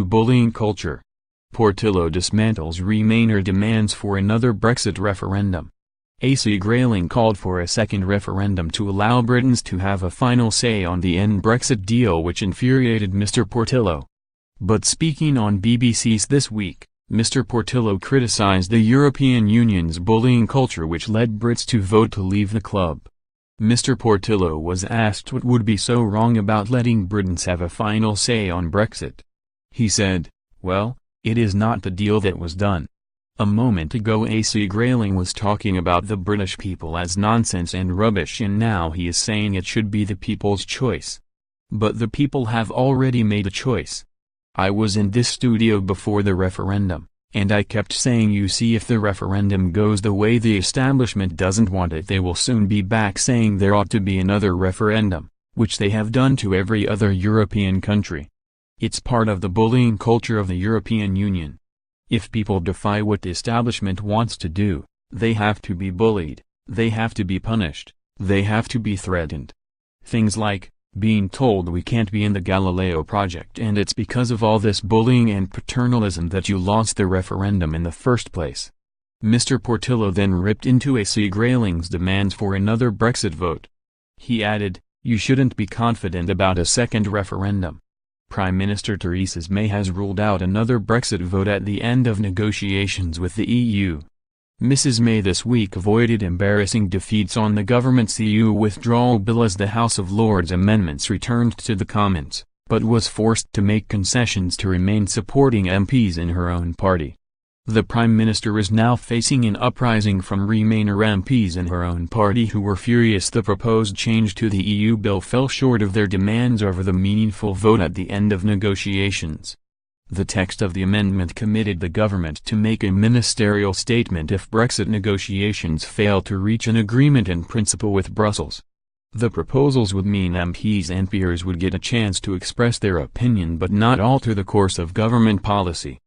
bullying culture. Portillo dismantles Remainer demands for another Brexit referendum. AC Grayling called for a second referendum to allow Britons to have a final say on the end Brexit deal, which infuriated Mr Portillo. But speaking on BBC's This Week, Mr Portillo criticized the European Union's bullying culture which led Brits to vote to leave the club. Mr Portillo was asked what would be so wrong about letting Britons have a final say on Brexit. He said, "Well, it is not the deal that was done." A moment ago AC Grayling was talking about the British people as nonsense and rubbish, and now he is saying it should be the people's choice. But the people have already made a choice. I was in this studio before the referendum, and I kept saying, you see, if the referendum goes the way the establishment doesn't want it, they will soon be back saying there ought to be another referendum, which they have done to every other European country. It's part of the bullying culture of the European Union. If people defy what the establishment wants to do, they have to be bullied, they have to be punished, they have to be threatened. Things like being told we can't be in the Galileo project, and it's because of all this bullying and paternalism that you lost the referendum in the first place. Mr Portillo then ripped into AC Grayling's demands for another Brexit vote. He added, "You shouldn't be confident about a second referendum. Prime Minister Theresa May has ruled out another Brexit vote at the end of negotiations with the EU. Mrs May this week avoided embarrassing defeats on the government's EU withdrawal bill as the House of Lords amendments returned to the Commons, but was forced to make concessions to remain supporting MPs in her own party. The Prime Minister is now facing an uprising from Remainer MPs in her own party who were furious the proposed change to the EU bill fell short of their demands over the meaningful vote at the end of negotiations. The text of the amendment committed the government to make a ministerial statement if Brexit negotiations fail to reach an agreement in principle with Brussels. The proposals would mean MPs and peers would get a chance to express their opinion but not alter the course of government policy.